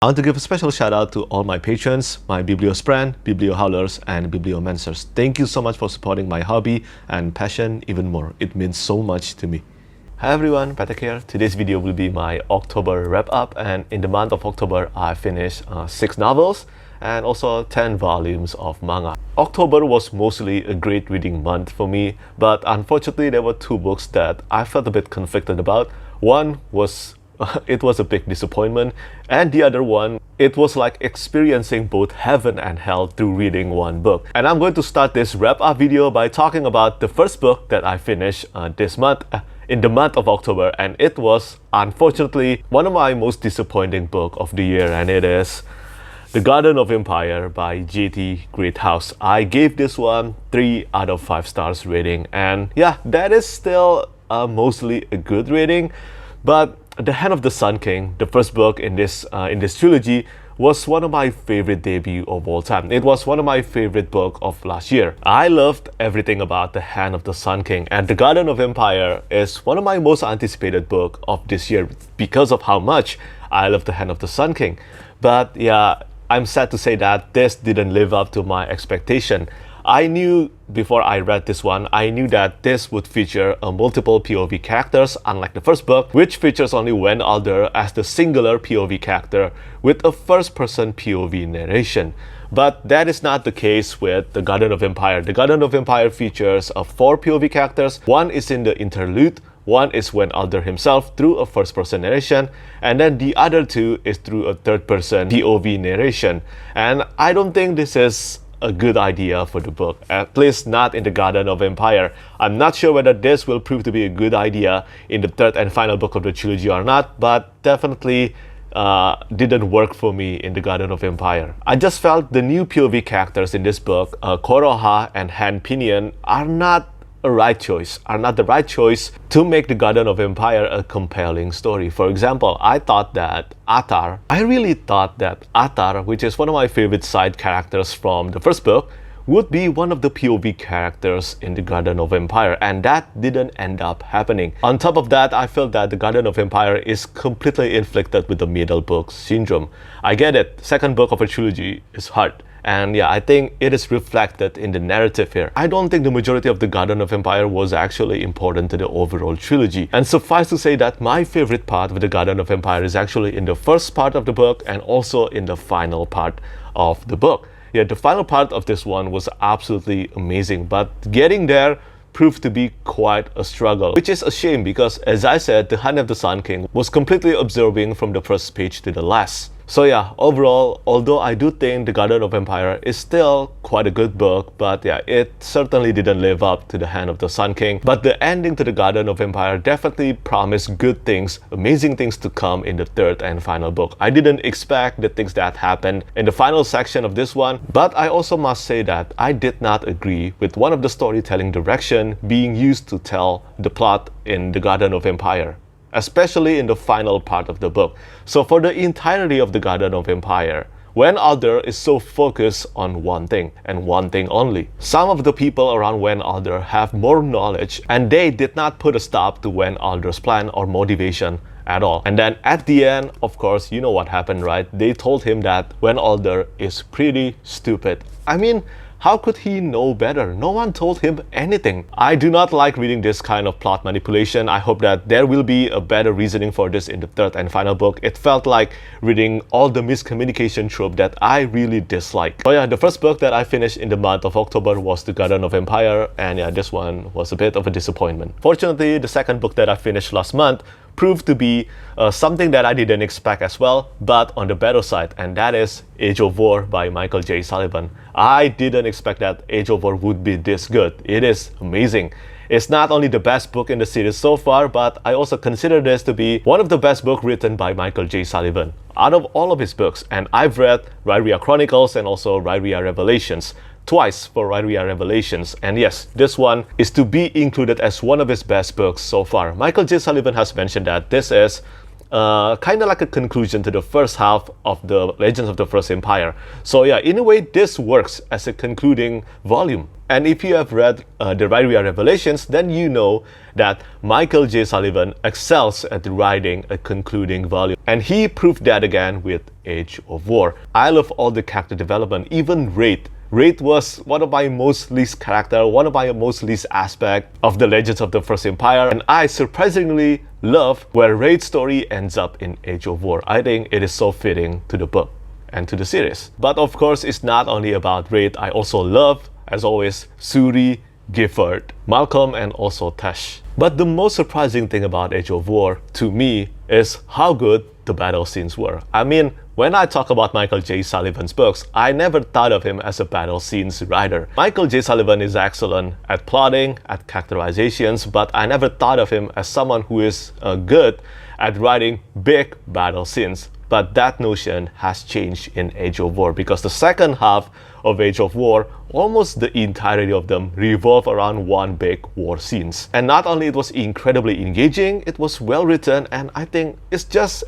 I want to give a special shout out to all my patrons, my Bibliospran, Bibliohowlers, and Bibliomancers. Thank you so much for supporting my hobby and passion even more. It means so much to me. Hi everyone, Petrik here. Today's video will be my October wrap-up, and in the month of October, I finished 6 novels and also 10 volumes of manga. October was mostly a great reading month for me, but unfortunately there were 2 books that I felt a bit conflicted about. One was it was a big disappointment, and the other one, it was like experiencing both heaven and hell through reading one book. And I'm going to start this wrap-up video by talking about the first book that I finished this month, in the month of October, and it was unfortunately one of my most disappointing book of the year, and it is The Garden of Empire by J.T. Greathouse. I gave this one 3 out of 5 stars rating, and yeah, that is still mostly a good rating. But The Hand of the Sun King, the first book in this trilogy, was one of my favorite debut of all time. It was one of my favorite book of last year. I loved everything about The Hand of the Sun King, and The Garden of Empire is one of my most anticipated book of this year because of how much I love The Hand of the Sun King. But yeah, I'm sad to say that this didn't live up to my expectation. I knew before I read this one, I knew that this would feature multiple POV characters, unlike the first book, which features only Wen Alder as the singular POV character with a first-person POV narration. But that is not the case with The Garden of Empire. The Garden of Empire features 4 POV characters. One is in the interlude, one is Wen Alder himself through a first-person narration, and then the other 2 is through a third-person POV narration. And I don't think this is a good idea for the book, at least not in The Garden of Empire. I'm not sure whether this will prove to be a good idea in the third and final book of the trilogy or not, but definitely didn't work for me in The Garden of Empire. I just felt the new POV characters in this book, Koroha and Han Pinion, are not the right choice to make The Garden of Empire a compelling story. For example, I really thought that Attar, which is one of my favorite side characters from the first book, would be one of the POV characters in The Garden of Empire, and that didn't end up happening. On top of that, I feel that The Garden of Empire is completely inflicted with the middle book syndrome. I get it, second book of a trilogy is hard. And yeah, I think it is reflected in the narrative here. I don't think the majority of The Garden of Empire was actually important to the overall trilogy. And suffice to say that my favorite part of The Garden of Empire is actually in the first part of the book and also in the final part of the book. Yeah, the final part of this one was absolutely amazing, but getting there proved to be quite a struggle, which is a shame because, as I said, The Hand of the Sun King was completely absorbing from the first page to the last. So yeah, overall, although I do think The Garden of Empire is still quite a good book, but yeah, it certainly didn't live up to The Hand of the Sun King. But the ending to The Garden of Empire definitely promised good things, amazing things to come in the third and final book. I didn't expect the things that happened in the final section of this one, but I also must say that I did not agree with one of the storytelling direction being used to tell the plot in The Garden of Empire, especially in the final part of the book. So for the entirety of The Garden of Empire, Wen Alder is so focused on one thing and one thing only. Some of the people around Wen Alder have more knowledge, and they did not put a stop to Wen Alder's plan or motivation at all. And then at the end, of course, you know what happened, right? They told him that Wen Alder is pretty stupid. I mean, how could he know better? No one told him anything. I do not like reading this kind of plot manipulation. I hope that there will be a better reasoning for this in the third and final book. It felt like reading all the miscommunication trope that I really dislike. So yeah, the first book that I finished in the month of October was The Garden of Empire, and yeah, this one was a bit of a disappointment. Fortunately, the second book that I finished last month proved to be something that I didn't expect as well, but on the better side, and that is Age of War by Michael J. Sullivan. I didn't expect that Age of War would be this good. It is amazing. It's not only the best book in the series so far, but I also consider this to be one of the best books written by Michael J. Sullivan out of all of his books. And I've read Rhyria Chronicles and also Rhyria Revelations twice for Rhyria Revelations, and yes, this one is to be included as one of his best books so far. Michael J. Sullivan has mentioned that this is kind of like a conclusion to the first half of the Legends of the First Empire. So yeah, in a way, this works as a concluding volume. And if you have read the Rairia Revelations, then you know that Michael J. Sullivan excels at writing a concluding volume. And he proved that again with Age of War. I love all the character development, even Wraith. Wraith was one of my most least character, one of my most least aspect of the Legends of the First Empire, and I surprisingly love where Wraith's story ends up in Age of War. I think it is so fitting to the book and to the series. But of course, it's not only about Wraith. I also love, as always, Suri, Gifford, Malcolm, and also Tesh. But the most surprising thing about Age of War, to me, is how good the battle scenes were. I mean, when I talk about Michael J. Sullivan's books, I never thought of him as a battle scenes writer. Michael J. Sullivan is excellent at plotting, at characterizations, but I never thought of him as someone who is good at writing big battle scenes. But that notion has changed in Age of War, because the second half of Age of War, almost the entirety of them revolve around one big war scenes. And not only it was incredibly engaging, it was well written, and I think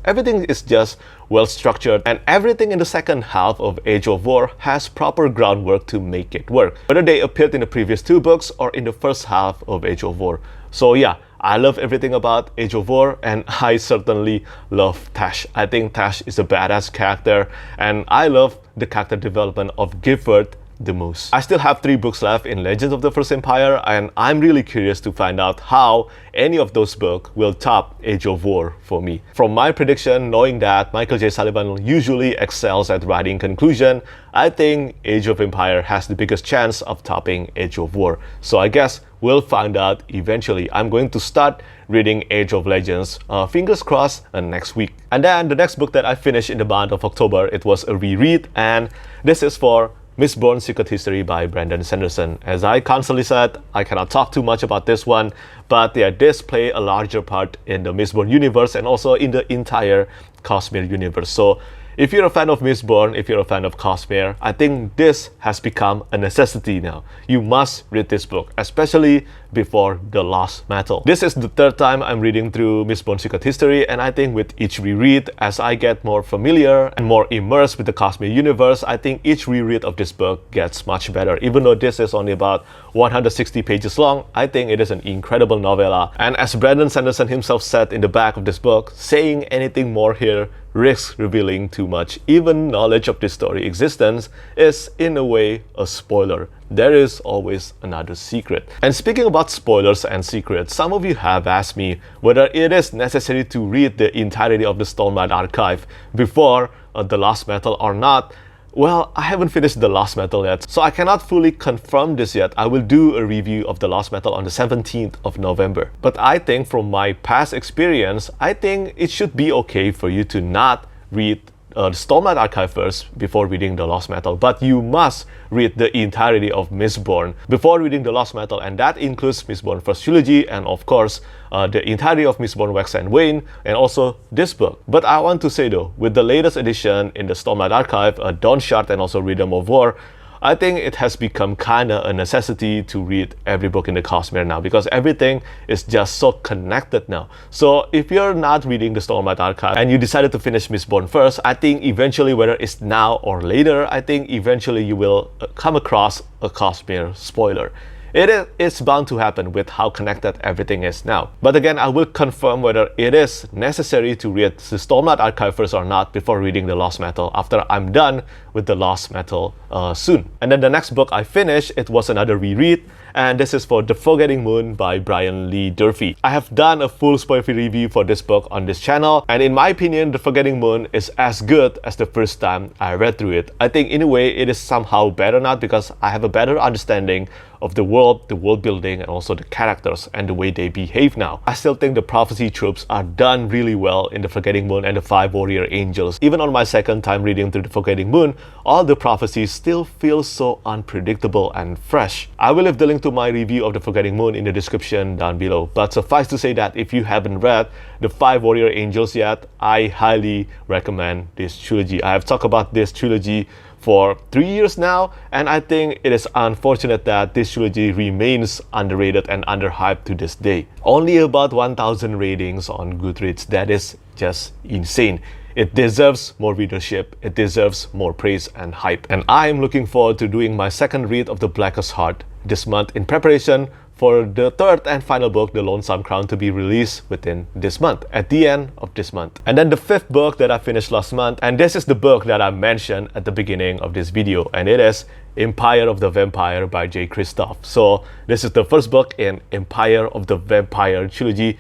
everything is just well structured, and everything in the second half of Age of War has proper groundwork to make it work, whether they appeared in the previous two books or in the first half of Age of War. So yeah, I love everything about Age of War, and I certainly love Tesh. I think Tesh is a badass character, and I love the character development of Gifford the most. I still have 3 books left in Legends of the First Empire, and I'm really curious to find out how any of those books will top Age of War for me. From my prediction, knowing that Michael J. Sullivan usually excels at writing conclusion, I think Age of Empire has the biggest chance of topping Age of War. So I guess we'll find out eventually. I'm going to start reading Age of Legends, fingers crossed, next week. And then the next book that I finished in the month of October, it was a reread, and this is for Mistborn Secret History by Brandon Sanderson. As I constantly said, I cannot talk too much about this one, but yeah, this play a larger part in the Mistborn universe and also in the entire Cosmere universe. So if you're a fan of Mistborn, if you're a fan of Cosmere, I think this has become a necessity now. You must read this book, especially before The Lost Metal. This is the 3rd time I'm reading through Mistborn Secret History, and I think with each reread, as I get more familiar and more immersed with the Cosmere universe, I think each reread of this book gets much better. Even though this is only about 160 pages long, I think it is an incredible novella. And as Brandon Sanderson himself said in the back of this book, saying anything more here risks revealing too much. Even knowledge of this story's existence is, in a way, a spoiler. There is always another secret. And speaking about spoilers and secrets, some of you have asked me whether it is necessary to read the entirety of the Stormlight Archive before The Lost Metal or not. Well, I haven't finished The Lost Metal yet, so I cannot fully confirm this yet. I will do a review of The Lost Metal on the 17th of November. But I think from my past experience, I think it should be okay for you to not read the Stormlight Archive first before reading The Lost Metal, but you must read the entirety of Mistborn before reading The Lost Metal, and that includes Mistborn First Trilogy and of course the entirety of Mistborn Wax and Wane, and also this book. But I want to say though, with the latest edition in the Stormlight Archive, Dawn Shard and also Rhythm of War, I think it has become kinda a necessity to read every book in the Cosmere now, because everything is just so connected now. So if you're not reading the Stormlight Archive and you decided to finish Mistborn first, I think eventually, whether it's now or later, I think eventually you will come across a Cosmere spoiler. It's bound to happen with how connected everything is now. But again, I will confirm whether it is necessary to read the Stormlight Archive first or not before reading The Lost Metal after I'm done with The Lost Metal soon. And then the next book I finished, it was another reread, and this is for The Forgetting Moon by Brian Lee Durfee. I have done a full spoiler-free review for this book on this channel, and in my opinion, The Forgetting Moon is as good as the first time I read through it. I think in a way it is somehow better now because I have a better understanding of the world building, and also the characters and the way they behave now. I still think the prophecy tropes are done really well in The Forgetting Moon and the 5 Warrior Angels. Even on my second time reading through The Forgetting Moon, all the prophecies still feel so unpredictable and fresh. I will leave the link to my review of The Forgetting Moon in the description down below. But suffice to say that if you haven't read The Five Warrior Angels yet, I highly recommend this trilogy. I have talked about this trilogy for 3 years now, and I think it is unfortunate that this trilogy remains underrated and underhyped to this day. Only about 1,000 ratings on Goodreads. That is just insane. It deserves more readership, it deserves more praise and hype. And I am looking forward to doing my second read of The Blackest Heart this month in preparation for the third and final book, The Lonesome Crown, to be released within this month, at the end of this month. And then the fifth book that I finished last month, and this is the book that I mentioned at the beginning of this video, and it is Empire of the Vampire by J. Kristoff. So this is the first book in Empire of the Vampire trilogy.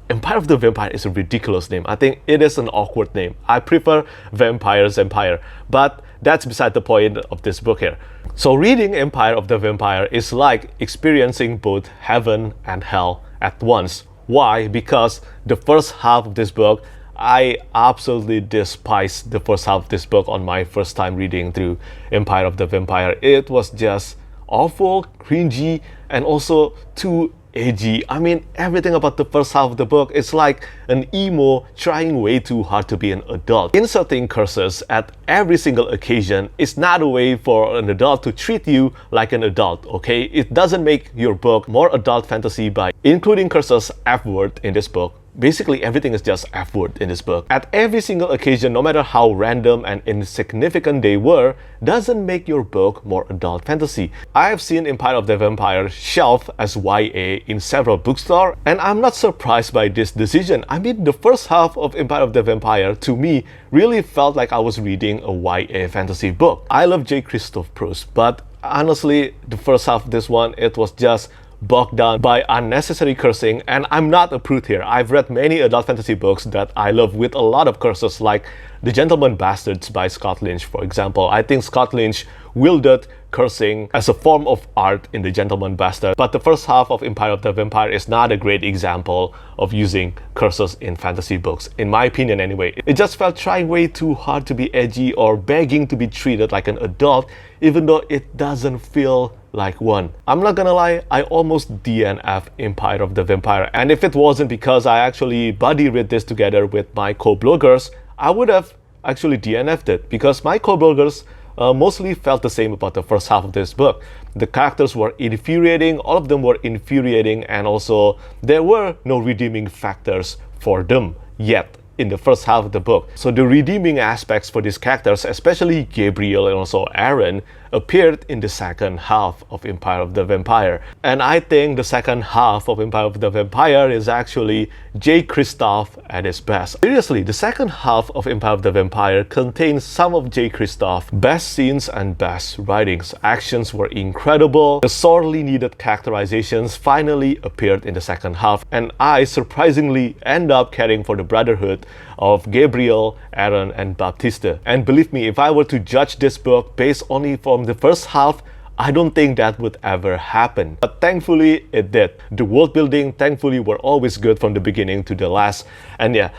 Empire of the Vampire is a ridiculous name. I think it is an awkward name. I prefer Vampire's Empire, but that's beside the point of this book here. So reading Empire of the Vampire is like experiencing both heaven and hell at once. Why? Because the first half of this book, I absolutely despise the first half of this book on my first time reading through Empire of the Vampire. It was just awful, cringy, and also too edgy. I mean, everything about the first half of the book is like an emo trying way too hard to be an adult. Inserting curses at every single occasion is not a way for an adult to treat you like an adult, okay? It doesn't make your book more adult fantasy by including curses F-word in this book. Basically, everything is just F-word in this book. At every single occasion, no matter how random and insignificant they were, doesn't make your book more adult fantasy. I have seen Empire of the Vampire shelved as YA in several bookstores, and I'm not surprised by this decision. I mean, the first half of Empire of the Vampire, to me, really felt like I was reading a YA fantasy book. I love J. Kristoff prose, but honestly, the first half of this one, it was just bogged down by unnecessary cursing, and I'm not a prude here. I've read many adult fantasy books that I love with a lot of curses, like The Gentleman Bastards by Scott Lynch, for example. I think Scott Lynch wielded cursing as a form of art in The Gentleman Bastard, but the first half of Empire of the Vampire is not a great example of using curses in fantasy books, in my opinion anyway. It just felt trying way too hard to be edgy or begging to be treated like an adult, even though it doesn't feel like one. I'm not gonna lie, I almost DNF Empire of the Vampire, and if it wasn't because I actually buddy read this together with my co-bloggers, I would have actually DNF'd it, because my co-bloggers mostly felt the same about the first half of this book. The characters were infuriating, all of them were infuriating, and also there were no redeeming factors for them yet in the first half of the book. So the redeeming aspects for these characters, especially Gabriel and also Aaron, appeared in the second half of Empire of the Vampire. And I think the second half of Empire of the Vampire is actually J. Kristoff at his best. Seriously, the second half of Empire of the Vampire contains some of J. Kristoff's best scenes and best writings. Actions were incredible. The sorely needed characterizations finally appeared in the second half, and I surprisingly end up caring for the brotherhood of Gabriel, Aaron, and Baptiste. And believe me, if I were to judge this book based only from the first half, I don't think that would ever happen. But thankfully, it did. The world building, thankfully, were always good from the beginning to the last. And yeah,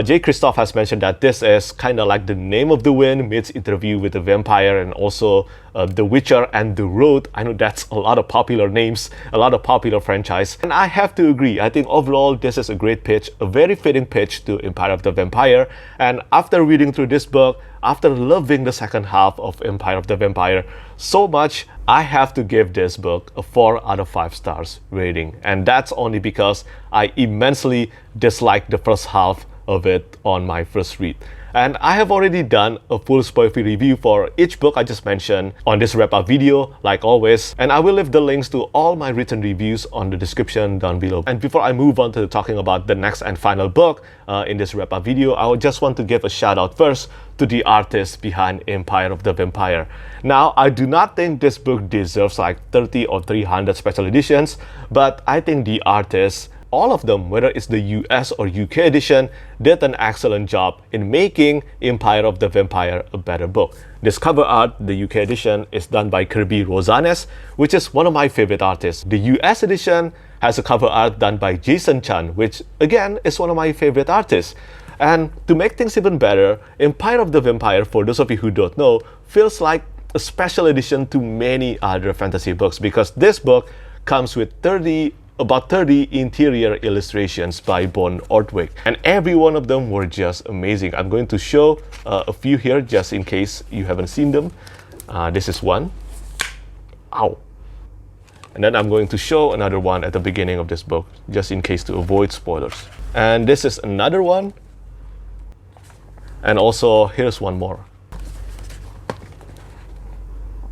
J. Kristoff has mentioned that this is kind of like The Name of the Wind meets Interview with the Vampire, and also The Witcher and The Road. I know that's a lot of popular names, a lot of popular franchise. And I have to agree, I think overall this is a great pitch, a very fitting pitch to Empire of the Vampire. And after reading through this book, after loving the second half of Empire of the Vampire so much, I have to give this book a 4 out of 5 stars rating. And that's only because I immensely disliked the first half of it on my first read. And I have already done a full spoiler-free review for each book I just mentioned on this wrap-up video, like always. And I will leave the links to all my written reviews on the description down below. And before I move on to talking about the next and final book in this wrap-up video, I would just want to give a shout out first to the artist behind Empire of the Vampire. Now, I do not think this book deserves like 30 or 300 special editions, but I think the artists, all of them, whether it's the US or UK edition, did an excellent job in making Empire of the Vampire a better book. This cover art, the UK edition, is done by Kirby Rosales, which is one of my favorite artists. The US edition has a cover art done by Jason Chan, which again is one of my favorite artists. And to make things even better, Empire of the Vampire, for those of you who don't know, feels like a special edition to many other fantasy books, because this book comes with about 30 interior illustrations by Bon Ortwig, and every one of them were just amazing. I'm going to show a few here just in case you haven't seen them. This is one. Ow. And then I'm going to show another one at the beginning of this book, just in case to avoid spoilers. And this is another one. And also, here's one more.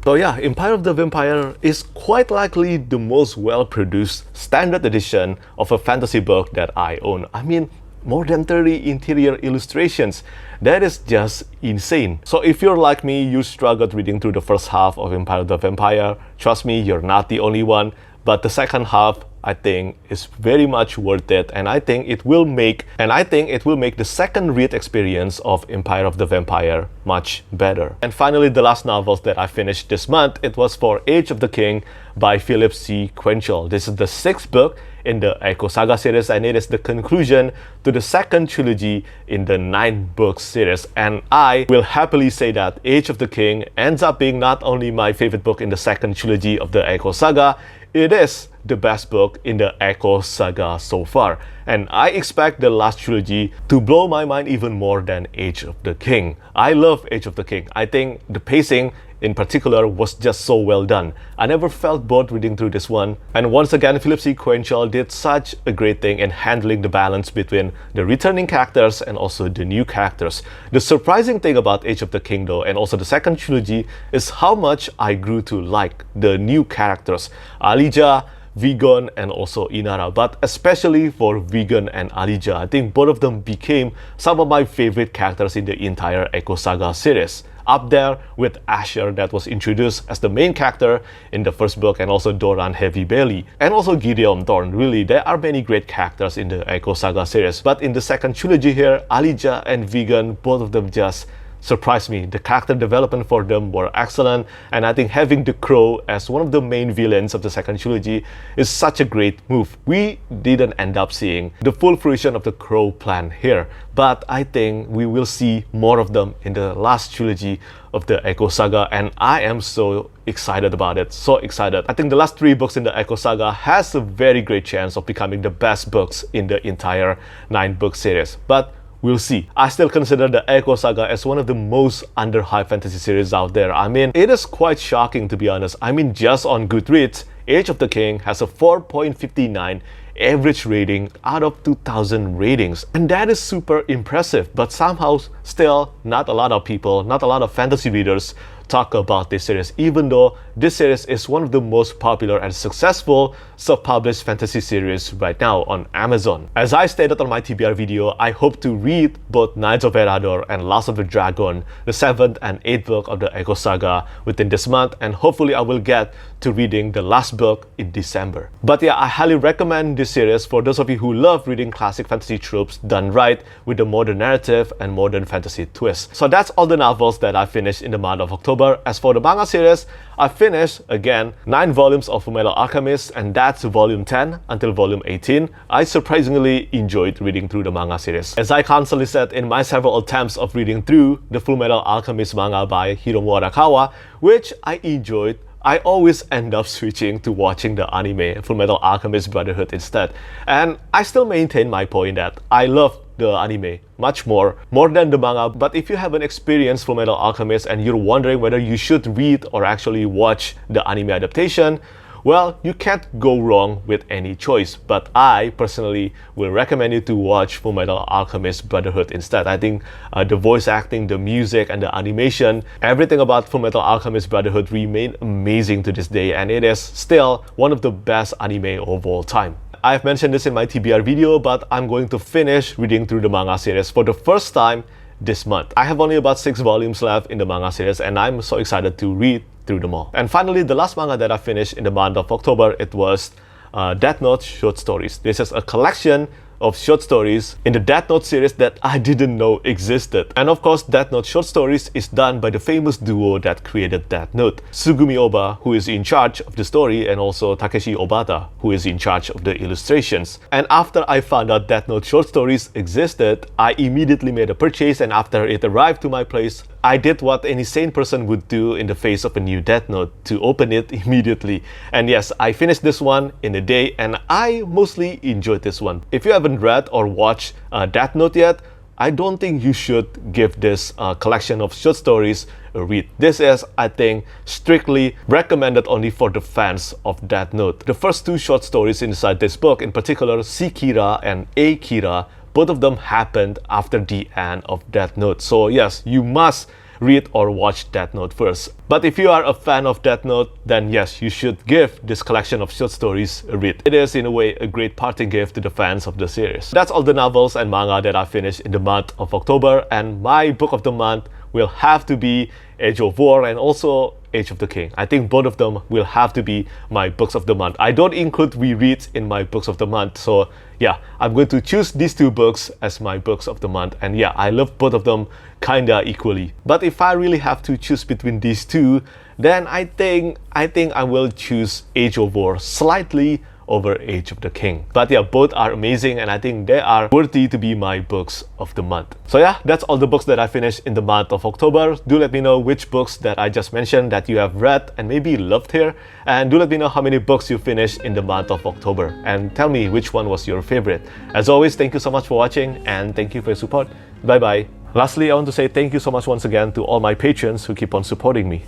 So yeah, Empire of the Vampire is quite likely the most well-produced standard edition of a fantasy book that I own. I mean, more than 30 interior illustrations. That is just insane. So if you're like me, you struggled reading through the first half of Empire of the Vampire, trust me, you're not the only one. But the second half, I think, is very much worth it, and I think it will make the second read experience of Empire of the Vampire much better. And finally, the last novels that I finished this month, it was for Age of the King by Philip C. Quaintrell. This is the 6th book in the Echo Saga series, and it is the conclusion to the second trilogy in the 9-book series. And I will happily say that Age of the King ends up being not only my favorite book in the second trilogy of the Echo Saga, it is the best book in the Echo Saga so far. And I expect the last trilogy to blow my mind even more than Age of the King. I love Age of the King. I think the pacing in particular was just so well done. I never felt bored reading through this one. And once again, Philip C. Quaintrell did such a great thing in handling the balance between the returning characters and also the new characters. The surprising thing about Age of the King though, and also the second trilogy, is how much I grew to like the new characters. Alija, Vigon, and also Inara, but especially for Vigon and Alija. I think both of them became some of my favorite characters in the entire Echo Saga series. Up there with Asher, that was introduced as the main character in the first book, and also Doran Heavy Belly, and also Gideon Thorn. Really, there are many great characters in the Echo Saga series, but in the second trilogy here, Alija and Vigon, both of them just surprised me. The character development for them were excellent, and I think having the Crow as one of the main villains of the second trilogy is such a great move. We didn't end up seeing the full fruition of the Crow plan here, but I think we will see more of them in the last trilogy of the Echo Saga, and I am so excited about it, so excited. I think the last 3 books in the Echo Saga has a very great chance of becoming the best books in the entire 9-book series, but we'll see. I still consider the Echo Saga as one of the most under-hyped fantasy series out there. I mean, it is quite shocking to be honest. I mean, just on Goodreads, Age of the King has a 4.59 average rating out of 2,000 ratings. And that is super impressive, but somehow still not a lot of people, not a lot of fantasy readers talk about this series, even though this series is one of the most popular and successful self-published fantasy series right now on Amazon. As I stated on my TBR video, I hope to read both Knights of Erador and Last of the Dragon, the 7th and 8th book of the Echo Saga, within this month, and hopefully I will get to reading the last book in December. But yeah, I highly recommend this series for those of you who love reading classic fantasy tropes done right with a modern narrative and modern fantasy twist. So that's all the novels that I finished in the month of October. As for the manga series, I finished, again, 9 volumes of Fullmetal Alchemist, and that's volume 10 until volume 18. I surprisingly enjoyed reading through the manga series. As I constantly said in my several attempts of reading through the Fullmetal Alchemist manga by Hiromu Arakawa, which I enjoyed, I always end up switching to watching the anime Fullmetal Alchemist Brotherhood instead. And I still maintain my point that I love the anime much more than the manga. But if you haven't experienced Fullmetal Alchemist and you're wondering whether you should read or actually watch the anime adaptation, well, you can't go wrong with any choice. But I personally will recommend you to watch Fullmetal Alchemist Brotherhood instead. I think the voice acting, the music, and the animation, everything about Fullmetal Alchemist Brotherhood remain amazing to this day, and it is still one of the best anime of all time. I've mentioned this in my TBR video, but I'm going to finish reading through the manga series for the first time this month. I have only about 6 volumes left in the manga series, and I'm so excited to read through them all. And finally, the last manga that I finished in the month of October, it was Death Note short stories. This is a collection of short stories in the Death Note series that I didn't know existed. And of course, Death Note short stories is done by the famous duo that created Death Note, Tsugumi Ohba, who is in charge of the story, and also Takeshi Obata, who is in charge of the illustrations. And after I found out Death Note short stories existed, I immediately made a purchase, and after it arrived to my place, I did what any sane person would do in the face of a new Death Note, to open it immediately. And yes, I finished this one in a day, and I mostly enjoyed this one. If you haven't read or watched Death Note yet, I don't think you should give this collection of short stories a read. This is, I think, strictly recommended only for the fans of Death Note. The first two short stories inside this book, in particular C. Kira and A. Kira, both of them happened after the end of Death Note. So yes, you must read or watch Death Note first. But if you are a fan of Death Note, then yes, you should give this collection of short stories a read. It is, in a way, a great parting gift to the fans of the series. That's all the novels and manga that I finished in the month of October, and my book of the month will have to be Age of War and also Age of the King. I think both of them will have to be my books of the month. I don't include rereads in my books of the month, so yeah, I'm going to choose these two books as my books of the month. And yeah, I love both of them kinda equally. But if I really have to choose between these two, then I think I will choose Age of War slightly over Age of the King. But yeah, both are amazing, and I think they are worthy to be my books of the month. So yeah, that's all the books that I finished in the month of October. Do let me know which books that I just mentioned that you have read and maybe loved here, and do let me know how many books you finished in the month of October, and tell me which one was your favorite. As always, thank you so much for watching, and thank you for your support. Bye bye. Lastly, I want to say thank you so much once again to all my patrons who keep on supporting me.